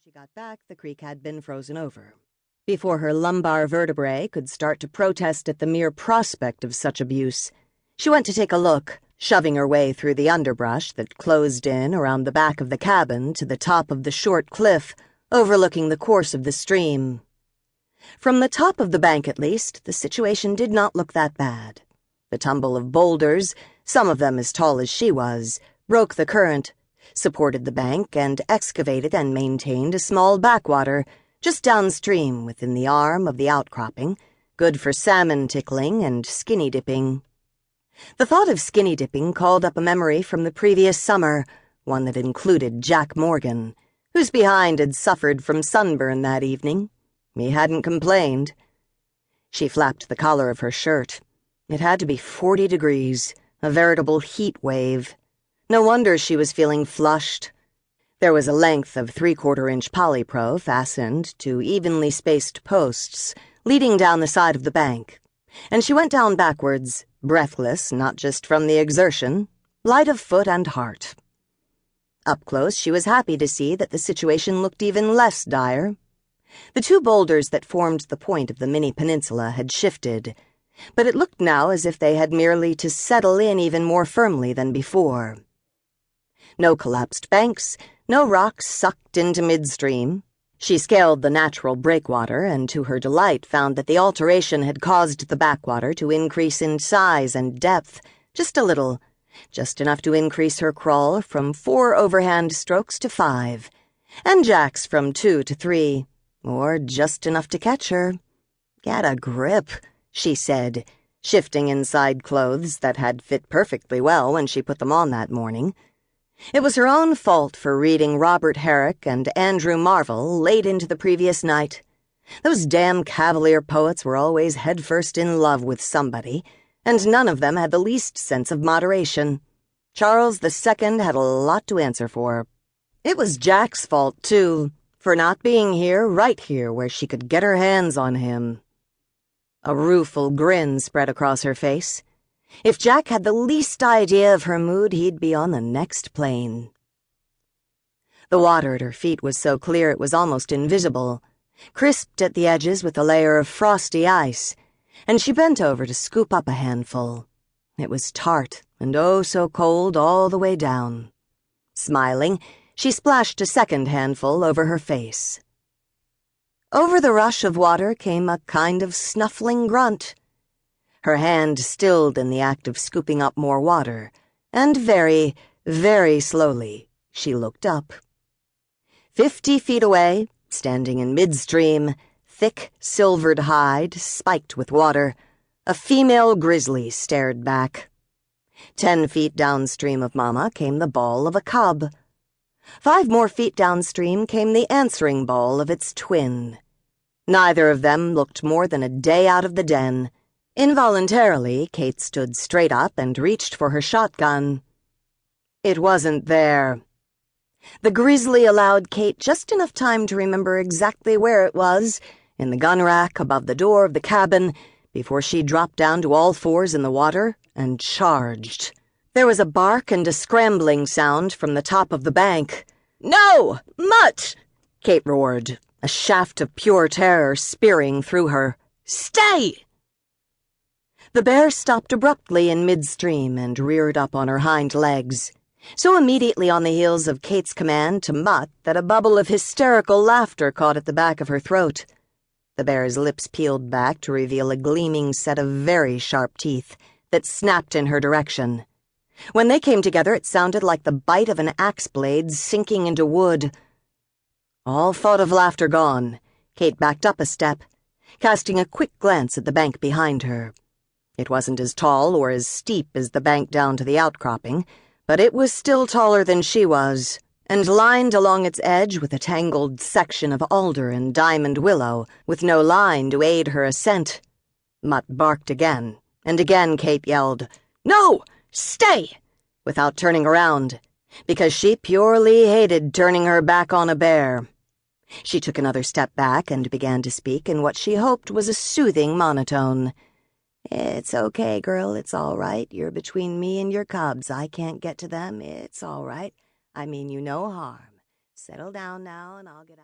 she got back, the creek had been frozen over. Before her lumbar vertebrae could start to protest at the mere prospect of such abuse, she went to take a look, shoving her way through the underbrush that closed in around the back of the cabin to the top of the short cliff overlooking the course of the stream. From the top of the bank, at least, the situation did not look that bad. The tumble of boulders, some of them as tall as she was, broke the current, supported the bank, and excavated and maintained a small backwater just downstream within the arm of the outcropping, good for salmon tickling and skinny dipping. The thought of skinny dipping called up a memory from the previous summer, one that included Jack Morgan, whose behind had suffered from sunburn that evening. He hadn't complained. She flapped the collar of her shirt. It had to be 40 degrees, a veritable heat wave. No wonder she was feeling flushed. There was a length of 3/4-inch polypro fastened to evenly spaced posts leading down the side of the bank, and she went down backwards, breathless not just from the exertion, light of foot and heart. Up close, she was happy to see that the situation looked even less dire. The two boulders that formed the point of the mini-peninsula had shifted, but it looked now as if they had merely to settle in even more firmly than before. No collapsed banks, no rocks sucked into midstream. She scaled the natural breakwater and, to her delight, found that the alteration had caused the backwater to increase in size and depth, just a little, just enough to increase her crawl from 4 overhand strokes to 5, and Jack's from 2 to 3, or just enough to catch her. "Get a grip," she said, shifting inside clothes that had fit perfectly well when she put them on that morning. It was her own fault for reading Robert Herrick and Andrew Marvell late into the previous night. Those damn Cavalier poets were always headfirst in love with somebody, and none of them had the least sense of moderation. Charles II had a lot to answer for. It was Jack's fault, too, for not being here, right here, where she could get her hands on him. A rueful grin spread across her face. If Jack had the least idea of her mood, he'd be on the next plane. The water at her feet was so clear it was almost invisible, crisped at the edges with a layer of frosty ice, and she bent over to scoop up a handful. It was tart and oh so cold all the way down. Smiling, she splashed a second handful over her face. Over the rush of water came a kind of snuffling grunt. Her hand stilled in the act of scooping up more water, and very, very slowly she looked up. 50 feet away, standing in midstream, thick, silvered hide, spiked with water, a female grizzly stared back. 10 feet downstream of Mama came the bawl of a cub. 5 more feet downstream came the answering bawl of its twin. Neither of them looked more than a day out of the den. Involuntarily, Kate stood straight up and reached for her shotgun. It wasn't there. The grizzly allowed Kate just enough time to remember exactly where it was, in the gun rack above the door of the cabin, before she dropped down to all fours in the water and charged. There was a bark and a scrambling sound from the top of the bank. "No! Mutt!" Kate roared, a shaft of pure terror spearing through her. "Stay!" The bear stopped abruptly in midstream and reared up on her hind legs, so immediately on the heels of Kate's command to Mutt that a bubble of hysterical laughter caught at the back of her throat. The bear's lips peeled back to reveal a gleaming set of very sharp teeth that snapped in her direction. When they came together, it sounded like the bite of an axe blade sinking into wood. All thought of laughter gone, Kate backed up a step, casting a quick glance at the bank behind her. It wasn't as tall or as steep as the bank down to the outcropping, but it was still taller than she was, and lined along its edge with a tangled section of alder and diamond willow, with no line to aid her ascent. Mutt barked again, and again Kate yelled, "No! Stay!" without turning around, because she purely hated turning her back on a bear. She took another step back and began to speak in what she hoped was a soothing monotone. "It's okay, girl, it's all right. You're between me and your cubs. I can't get to them. It's all right. I mean you no harm. Settle down now and I'll get out."